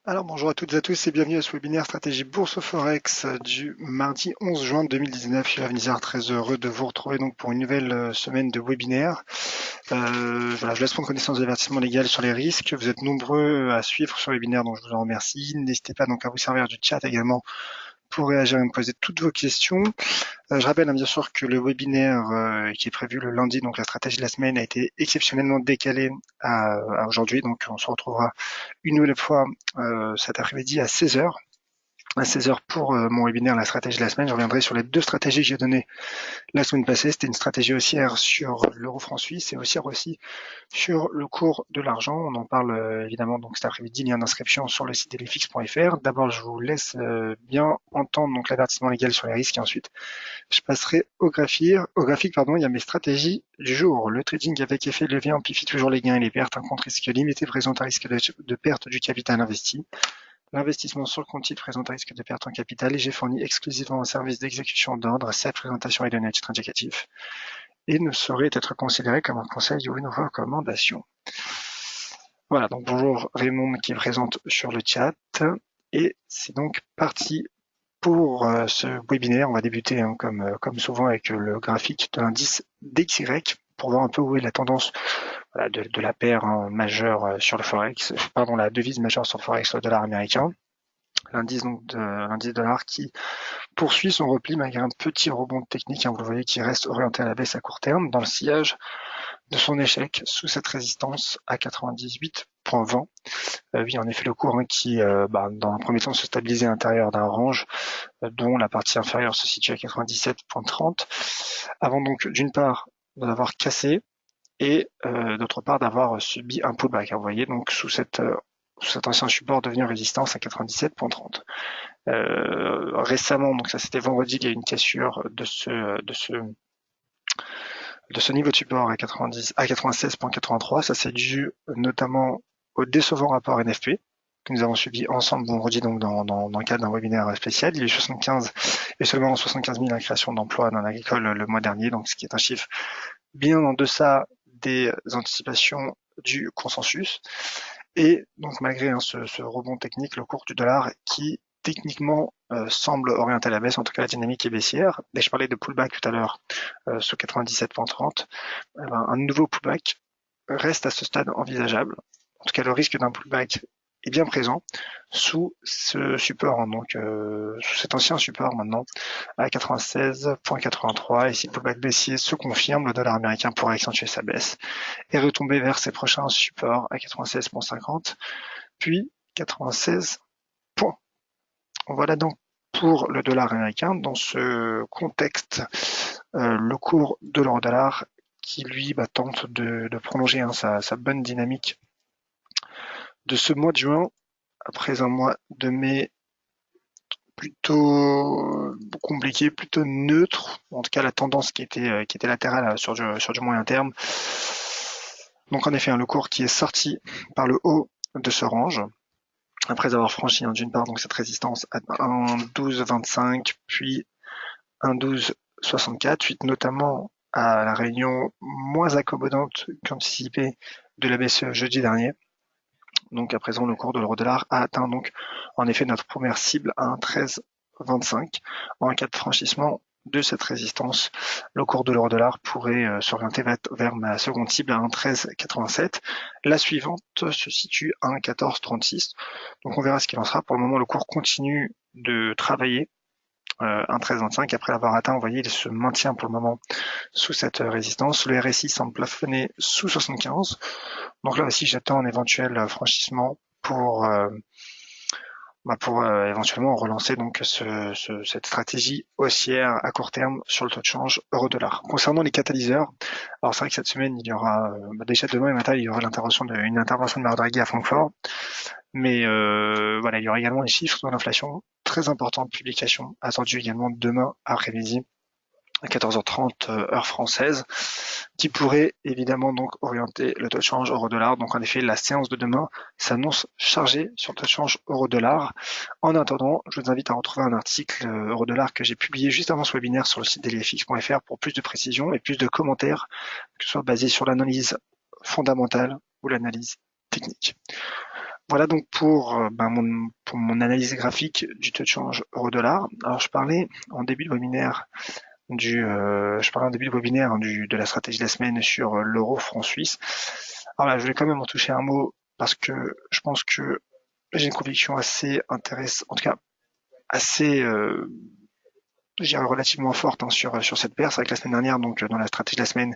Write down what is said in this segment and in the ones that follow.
Alors bonjour à toutes et à tous et bienvenue à ce webinaire Stratégie Bourse Forex du mardi 11 juin 2019. Je suis Avenizar, très heureux de vous retrouver donc pour une nouvelle semaine de webinaire. Voilà, je laisse prendre connaissance de l'avertissement légal sur les risques. Vous êtes nombreux à suivre ce webinaire, donc je vous en remercie. N'hésitez pas donc à vous servir du chat également pour réagir et me poser toutes vos questions. Je rappelle bien sûr que le webinaire qui est prévu le lundi, donc la stratégie de la semaine, a été exceptionnellement décalé à aujourd'hui. Donc on se retrouvera une nouvelle fois cet après-midi à 16 heures. À 16 heures pour mon webinaire La stratégie de la semaine. Je reviendrai sur les deux stratégies que j'ai données la semaine passée. C'était une stratégie haussière sur l'euro franc suisse et haussière aussi sur le cours de l'argent. On en parle évidemment donc cet après-midi, lien d'inscription sur le site delefix.fr. D'abord, je vous laisse bien entendre donc l'avertissement légal sur les risques et ensuite je passerai au graphique, pardon. Il y a mes stratégies du jour. Le trading avec effet de levier amplifie toujours les gains et les pertes. Un compte risque limité présente un risque de perte du capital investi. L'investissement sur le compte titre présente un risque de perte en capital et j'ai fourni exclusivement un service d'exécution d'ordre. Cette présentation est donnée à titre indicatif et ne saurait être considérée comme un conseil ou une recommandation. Voilà, donc bonjour Raymond qui est présente sur le chat et c'est donc parti pour ce webinaire. On va débuter comme souvent avec le graphique de l'indice DXY pour voir un peu où est la tendance voilà, de la paire majeure sur le Forex, pardon, la devise majeure sur le Forex, le dollar américain. L'indice dollar qui poursuit son repli malgré un petit rebond technique, vous le voyez, qui reste orienté à la baisse à court terme dans le sillage de son échec sous cette résistance à 98,20. Oui, en effet, le cours qui, dans un premier temps, se stabilisait à l'intérieur d'un range dont la partie inférieure se situe à 97,30, avant donc d'une part d'avoir cassé et d'autre part d'avoir subi un pullback. Vous voyez, donc sous cet ancien support devenu résistance à 97,30. Récemment, donc ça c'était vendredi, il y a eu une cassure de ce niveau de support à 96,83. Ça c'est dû notamment au décevant rapport NFP que nous avons suivi ensemble vendredi donc dans le cadre d'un webinaire spécial. Il y a eu 75 et seulement 75 000 créations d'emplois dans l'agricole le mois dernier, donc ce qui est un chiffre bien en deçà des anticipations du consensus. Et donc malgré ce rebond technique, le cours du dollar qui techniquement semble orienté à la baisse, en tout cas la dynamique est baissière. Et je parlais de pullback tout à l'heure sous 97,30. Un nouveau pullback reste à ce stade envisageable. En tout cas, le risque d'un pullback est bien présent sous ce support, donc sous cet ancien support maintenant à 96,83. Et si le pullback baissier se confirme, le dollar américain pourrait accentuer sa baisse et retomber vers ses prochains supports à 96,50, puis 96 points. Voilà donc pour le dollar américain. Dans ce contexte, le cours de l'euro-dollar qui lui tente de prolonger sa bonne dynamique de ce mois de juin après un mois de mai plutôt compliqué, plutôt neutre, en tout cas la tendance qui était latérale sur du moyen terme. Donc en effet, le cours qui est sorti par le haut de ce range, après avoir franchi d'une part donc cette résistance à 1,1225, puis 1,1264, suite notamment à la réunion moins accommodante qu'anticipée de la BCE jeudi dernier. Donc à présent, le cours de l'euro-dollar a atteint donc en effet notre première cible à 1,1325. En cas de franchissement de cette résistance, le cours de l'euro-dollar pourrait s'orienter vers ma seconde cible à 1,1387. La suivante se situe à 1,1436. Donc on verra ce qu'il en sera. Pour le moment, le cours continue de travailler 1,1325. Après l'avoir atteint, vous voyez, il se maintient pour le moment sous cette résistance. Le RSI semble plafonner sous 75. Donc là aussi, j'attends un éventuel franchissement pour éventuellement relancer donc cette stratégie haussière à court terme sur le taux de change euro-dollar. Concernant les catalyseurs, alors c'est vrai que cette semaine, il y aura déjà demain et matin, il y aura une intervention de Mario Draghi à Francfort, mais voilà, il y aura également les chiffres de l'inflation, très importante publication attendue également demain après-midi à 14h30 heure française, qui pourrait évidemment donc orienter le taux de change euro-dollar. Donc en effet, la séance de demain s'annonce chargée sur le taux de change euro-dollar. En attendant, je vous invite à retrouver un article euro-dollar que j'ai publié juste avant ce webinaire sur le site delefix.fr pour plus de précision et plus de commentaires, que ce soit basé sur l'analyse fondamentale ou l'analyse technique. Voilà donc pour mon analyse graphique du taux de change euro-dollar. Alors je parlais en début de webinaire de la stratégie de la semaine sur l'euro franc suisse. Alors là, je voulais quand même en toucher un mot parce que je pense que j'ai une conviction assez intéressante, en tout cas assez je dirais relativement forte sur cette paire. C'est vrai que la semaine dernière, donc dans la stratégie de la semaine,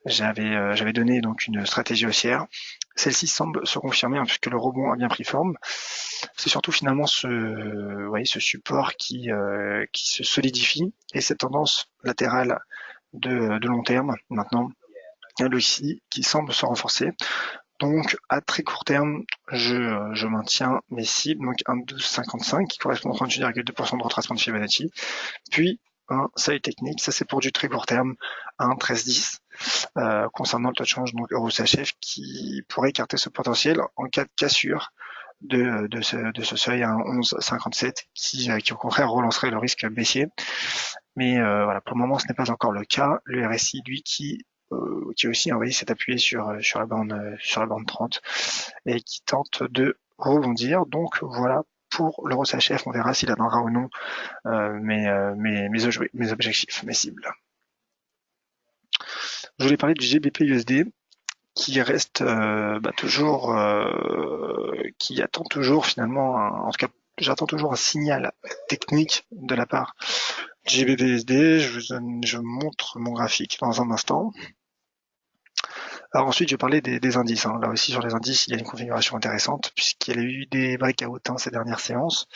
j'avais donné donc une stratégie haussière. Celle-ci semble se confirmer puisque le rebond a bien pris forme. C'est surtout finalement ce support qui se solidifie et cette tendance latérale de long terme maintenant, elle aussi, qui semble se renforcer. Donc à très court terme, je maintiens mes cibles, donc un 12,55 qui correspond à 38,2% de retracement de Fibonacci, puis un seuil technique, ça c'est pour du très court terme, un 13,10 concernant le taux de change donc euro-CHF qui pourrait écarter ce potentiel en cas de cassure de ce seuil à 11,57 qui au contraire relancerait le risque baissier. Mais voilà, pour le moment ce n'est pas encore le cas. Le RSI lui qui aussi envoyé s'est appuyé sur la bande 30 et qui tente de rebondir. Donc voilà pour l'euro CHF, on verra s'il atteindra ou non mes objectifs, mes cibles. Je voulais parler du GBP USD qui reste toujours, qui attend toujours finalement, en tout cas j'attends toujours un signal technique de la part du GBP USD. Je vous montre mon graphique dans un instant. Alors ensuite, je vais parler des indices. Là aussi, sur les indices, il y a une configuration intéressante puisqu'il y a eu des breakouts ces dernières séances.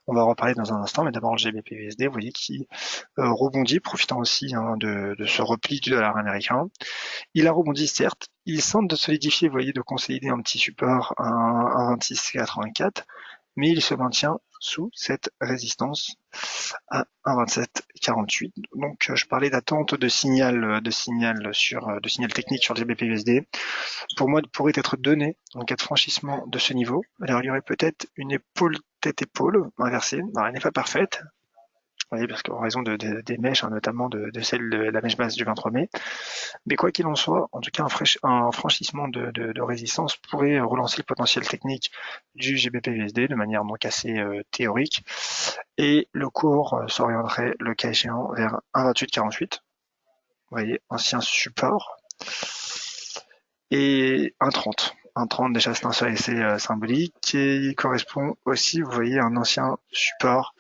On va en reparler dans un instant, mais d'abord le GBP-USD, vous voyez, qui rebondit, profitant aussi de ce repli du dollar américain. Il a rebondi, certes. Il semble de solidifier, vous voyez, de consolider un petit support à 1,2684, mais il se maintient sous cette résistance à 1,2748. Donc je parlais d'attente de signal technique sur le GBP/USD. Pour moi, il pourrait être donné en cas de franchissement de ce niveau. Alors il y aurait peut-être une épaule tête-épaule inversée. Alors elle n'est pas parfaite. Vous voyez, parce qu'en raison des mèches, notamment de celle de la mèche basse du 23 mai. Mais quoi qu'il en soit, en tout cas, un franchissement de résistance pourrait relancer le potentiel technique du GBP/USD de manière donc assez théorique. Et le cours s'orienterait, le cas échéant, vers 1,2848. Vous voyez, ancien support. Et 1,30. 1,30 déjà c'est un seuil assez symbolique qui correspond aussi, vous voyez, à un ancien support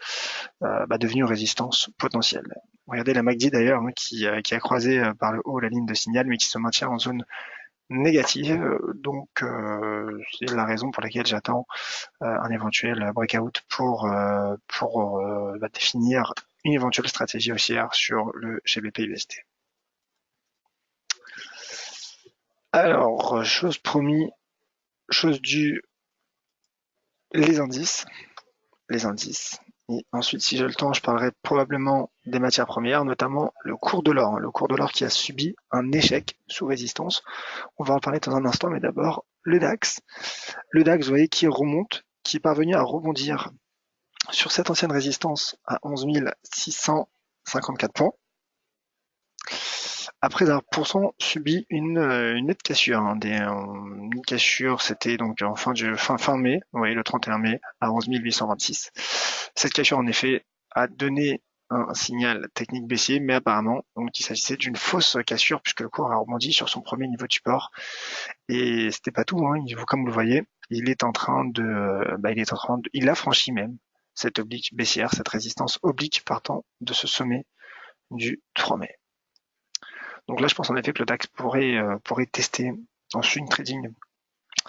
devenu résistance potentielle. Regardez la MACD d'ailleurs qui a croisé par le haut la ligne de signal mais qui se maintient en zone négative. Donc c'est la raison pour laquelle j'attends un éventuel breakout pour définir une éventuelle stratégie haussière sur le GBP/USD. Alors, chose promis, chose due, les indices. Et ensuite, si j'ai le temps, je parlerai probablement des matières premières, notamment le cours de l'or. Le cours de l'or qui a subi un échec sous résistance. On va en parler dans un instant, mais d'abord, le DAX. Le DAX, vous voyez, qui remonte, qui est parvenu à rebondir sur cette ancienne résistance à 11 654 points. Après avoir pourtant subi une nette cassure. Une cassure, c'était donc en fin mai, vous voyez, le 31 mai, à 11 826. Cette cassure, en effet, a donné un signal technique baissier, mais apparemment, donc, il s'agissait d'une fausse cassure puisque le cours a rebondi sur son premier niveau de support. Et c'était pas tout, comme vous le voyez, il a franchi même cette oblique baissière, cette résistance oblique partant de ce sommet du 3 mai. Donc là, je pense en effet que le DAX pourrait tester en swing trading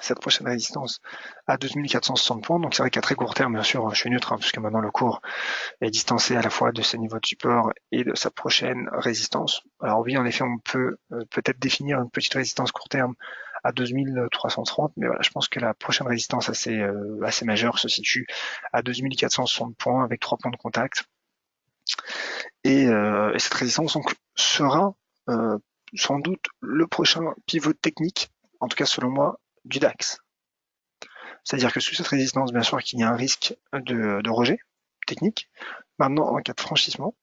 cette prochaine résistance à 12 460 points. Donc c'est vrai qu'à très court terme, bien sûr, je suis neutre, puisque maintenant le cours est distancé à la fois de ses niveaux de support et de sa prochaine résistance. Alors oui, en effet, on peut peut-être définir une petite résistance court terme à 12 330, mais voilà, je pense que la prochaine résistance assez majeure se situe à 12 460 points avec 3 points de contact. Et cette résistance donc, sera sans doute le prochain pivot technique, en tout cas selon moi, du DAX. C'est-à-dire que sous cette résistance, bien sûr qu'il y a un risque de rejet technique. Maintenant, en cas de franchissement,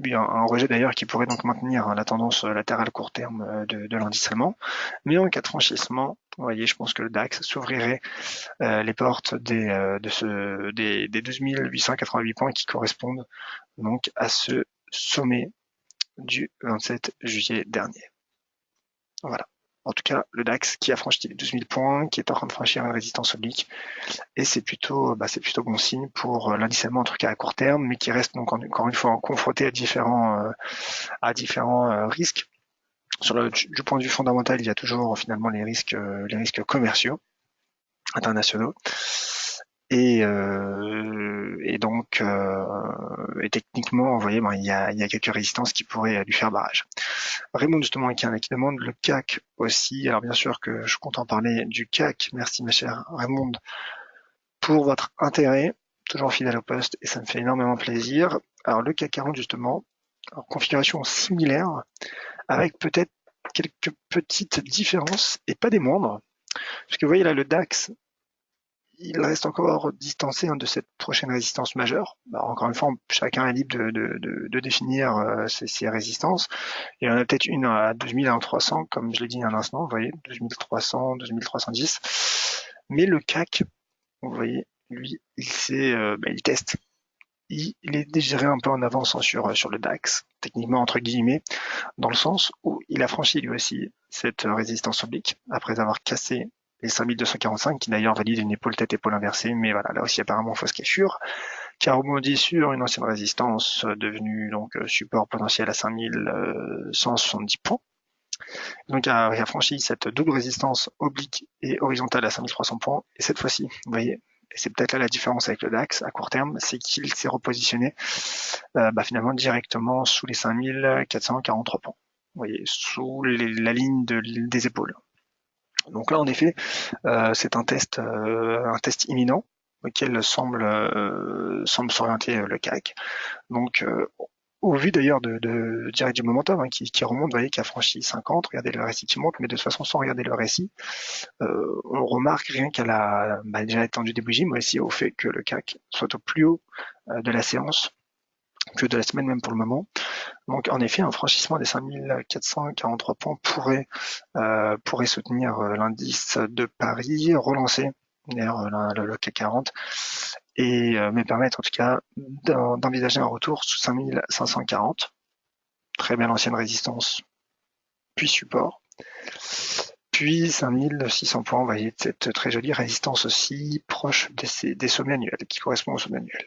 un rejet d'ailleurs qui pourrait donc maintenir la tendance latérale court terme de l'indice allemand. Mais en cas de franchissement, vous voyez, je pense que le DAX s'ouvrirait les portes des 12 888 points qui correspondent donc à ce sommet du 27 juillet dernier. Voilà. En tout cas, le DAX qui a franchi les 12 000 points, qui est en train de franchir une résistance oblique, et c'est plutôt bon signe pour l'indice allemand en tout cas à court terme, mais qui reste donc encore une fois confronté à différents risques. Du point de vue fondamental, il y a toujours finalement les risques commerciaux internationaux. Et donc, techniquement, vous voyez, il y a quelques résistances qui pourraient lui faire barrage. Raymond, justement, qui demande le CAC aussi. Alors, bien sûr que je compte en parler du CAC. Merci, ma chère Raymond, pour votre intérêt. Toujours fidèle au poste, et ça me fait énormément plaisir. Alors, le CAC 40, justement, en configuration similaire, avec peut-être quelques petites différences, et pas des moindres. Parce que vous voyez là, le DAX, il reste encore distancé de cette prochaine résistance majeure. Encore une fois, chacun est libre de définir ses résistances. Il y en a peut-être une à 12 300, comme je l'ai dit il y a un instant, vous voyez, 12 300, 12 310. Mais le CAC, vous voyez, lui, il teste. Il est déjà un peu en avance sur le DAX, techniquement entre guillemets, dans le sens où il a franchi lui aussi cette résistance oblique, après avoir cassé les 5245, qui d'ailleurs valide une épaule tête-épaule inversée, mais voilà, là aussi apparemment fausse cassure, qui a rebondi sur une ancienne résistance devenue donc support potentiel à 5170 points. Donc il a franchi cette double résistance oblique et horizontale à 5300 points, et cette fois-ci, vous voyez, et c'est peut-être là la différence avec le DAX à court terme, c'est qu'il s'est repositionné finalement directement sous les 5443 points. Vous voyez, sous la ligne des épaules. Donc là, en effet, c'est un test imminent auquel semble s'orienter le CAC. Donc, au vu d'ailleurs direct du momentum qui remonte, vous voyez, qui a franchi 50, regardez le récit qui monte, mais de toute façon, sans regarder le récit, on remarque rien qu'à la déjà étendue des bougies, mais aussi au fait que le CAC soit au plus haut de la séance, que de la semaine même pour le moment. Donc en effet, un franchissement des 5443 points pourrait soutenir l'indice de Paris, relancer d'ailleurs le CAC 40 et me permettre en tout cas d'envisager un retour sous 5540. Très bien ancienne résistance, puis support. Puis 5600 points, vous voyez cette très jolie résistance aussi proche des sommets annuels, qui correspond au sommet annuel.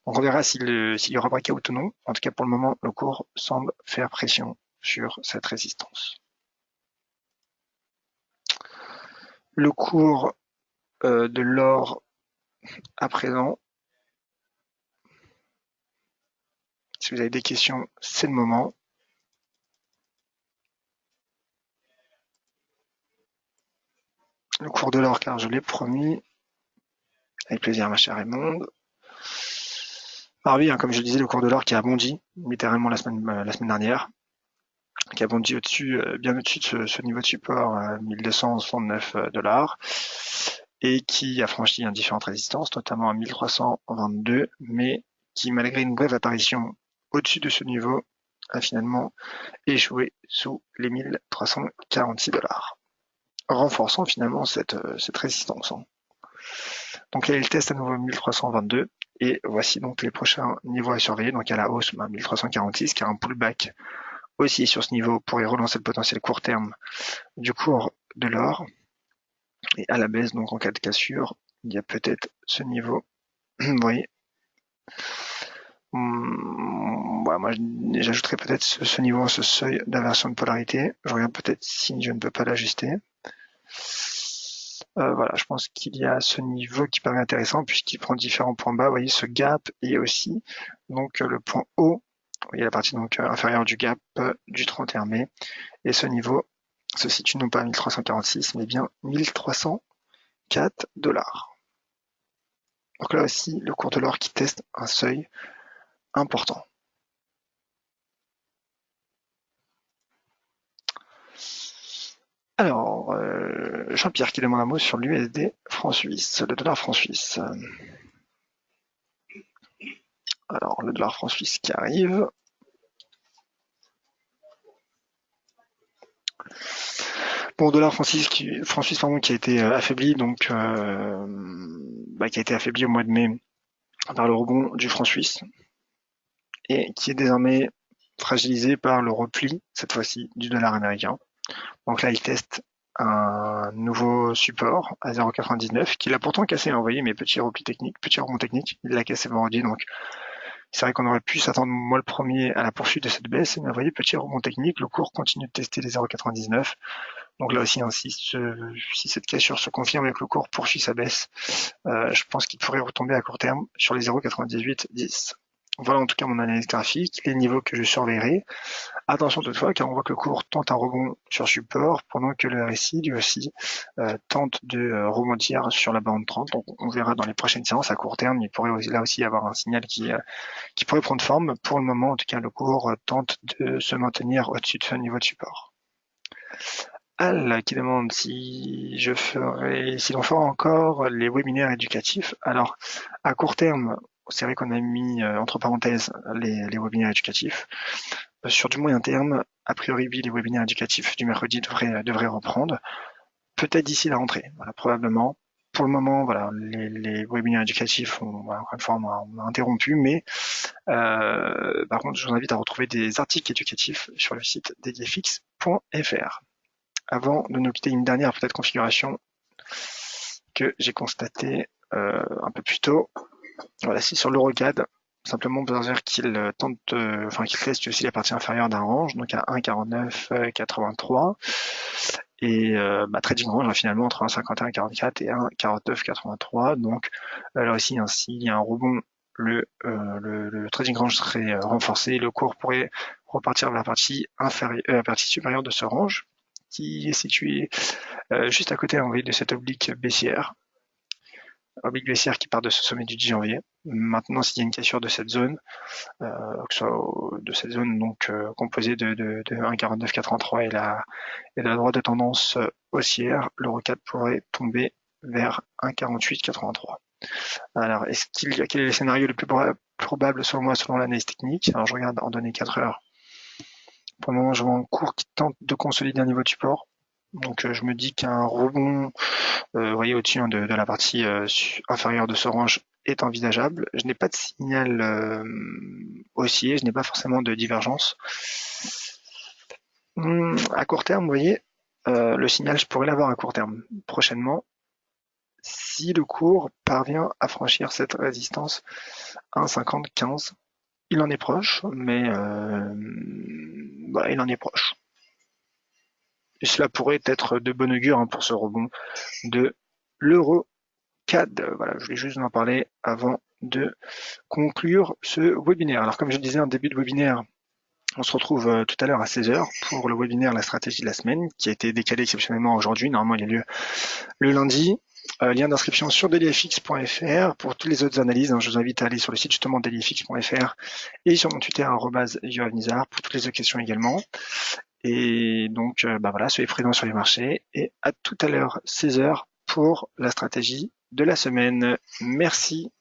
Donc on verra s'il y aura breakout ou non. En tout cas, pour le moment, le cours semble faire pression sur cette résistance. Le cours de l'or à présent. Si vous avez des questions, c'est le moment. Le cours de l'or, car je l'ai promis. Avec plaisir, ma chère Raymond. Alors oui, comme je disais, le cours de l'or qui a bondi littéralement la semaine dernière, qui a bondi bien au-dessus de ce niveau de support à 1269 $, et qui a franchi différentes résistances, notamment à 1322, mais qui, malgré une brève apparition au-dessus de ce niveau, a finalement échoué sous les 1346 $, renforçant finalement cette résistance. Donc là, il teste à nouveau 1322, et voici donc les prochains niveaux à surveiller. Donc à la hausse, 1346, car un pullback aussi sur ce niveau pourrait relancer le potentiel court terme du cours de l'or. Et à la baisse, donc en cas de cassure, il y a peut-être ce niveau. Vous voyez. Moi, j'ajouterais peut-être ce niveau, ce seuil d'inversion de polarité. Je regarde peut-être si je ne peux pas l'ajuster. Voilà, je pense qu'il y a ce niveau qui paraît intéressant puisqu'il prend différents points bas. Vous voyez ce gap et aussi donc le point haut. Vous voyez la partie donc inférieure du gap du 31 mai. Et ce niveau se situe non pas à 1346 mais bien 1304 $. Donc là aussi, le cours de l'or qui teste un seuil important. Alors, Jean-Pierre qui demande un mot sur l'USD franc suisse, le dollar franc suisse. Alors, le dollar franc suisse qui arrive. Bon, dollar franc suisse pardon, qui a été affaibli, donc qui a été affaibli au mois de mai par le rebond du franc suisse et qui est désormais fragilisé par le repli, cette fois-ci, du dollar américain. Donc là, il teste un nouveau support à 0,99 qu'il a pourtant cassé, vous voyez, mais petit repli technique, petit rebond technique, il l'a cassé vendredi, donc c'est vrai qu'on aurait pu s'attendre, moi le premier, à la poursuite de cette baisse, mais vous voyez, petit rebond technique, le cours continue de tester les 0,99. Donc là aussi, si cette cassure se confirme et que le cours poursuit sa baisse, je pense qu'il pourrait retomber à court terme sur les 0,9810. Voilà en tout cas mon analyse graphique, les niveaux que je surveillerai. Attention toutefois, car on voit que le cours tente un rebond sur support, pendant que le RSI, lui aussi, tente de rebondir sur la bande 30. Donc on verra dans les prochaines séances à court terme, il pourrait là aussi y avoir un signal qui pourrait prendre forme. Pour le moment, en tout cas, le cours tente de se maintenir au-dessus de ce niveau de support. Al qui demande si l'on fera encore les webinaires éducatifs. Alors, à court terme, c'est vrai qu'on a mis entre parenthèses les webinaires éducatifs. Sur du moyen terme, a priori, oui, les webinaires éducatifs du mercredi devraient reprendre. Peut-être d'ici la rentrée, voilà, probablement. Pour le moment, voilà, les webinaires éducatifs, encore une fois, on a interrompu, mais par contre, je vous invite à retrouver des articles éducatifs sur le site déliefix.fr. Avant de nous quitter, une dernière peut-être configuration que j'ai constatée un peu plus tôt. Voilà, c'est sur l'Eurocad. Simplement pour dire qu'il qu'il teste aussi la partie inférieure d'un range, donc à 1,4983. Et trading range finalement entre 1,5144 et 1,4983. Donc là aussi, s'il y a un rebond, le trading range serait renforcé, le cours pourrait repartir vers la partie supérieure de ce range, qui est situé juste à côté de cette oblique baissière qui part de ce sommet du 10 janvier. Maintenant, s'il y a une cassure de cette zone, donc composée de 1,4983 et la droite de tendance haussière, l'Eurocad pourrait tomber vers 1,4883. Alors, quel est le scénario le plus probable selon moi, selon l'analyse technique? Alors, je regarde en données 4 heures. Pour le moment, je vois un cours qui tente de consolider un niveau de support. Donc, je me dis qu'un rebond, vous voyez, au-dessus de la partie inférieure de ce range est envisageable. Je n'ai pas de signal haussier, je n'ai pas forcément de divergence. À court terme, vous voyez, le signal, je pourrais l'avoir à court terme prochainement si le cours parvient à franchir cette résistance 1,5015. Il en est proche, mais il en est proche. Et cela pourrait être de bon augure pour ce rebond de l'Eurocad. Voilà, je voulais juste en parler avant de conclure ce webinaire. Alors comme je disais en début de webinaire, on se retrouve tout à l'heure à 16h pour le webinaire La stratégie de la semaine, qui a été décalé exceptionnellement aujourd'hui. Normalement, il a lieu le lundi. Lien d'inscription sur dailyfx.fr pour toutes les autres analyses. Je vous invite à aller sur le site justement dailyfx.fr et sur mon Twitter @yoavnizar pour toutes les autres questions également. Et donc, soyez présents sur les marchés et à tout à l'heure, 16h, pour la stratégie de la semaine. Merci.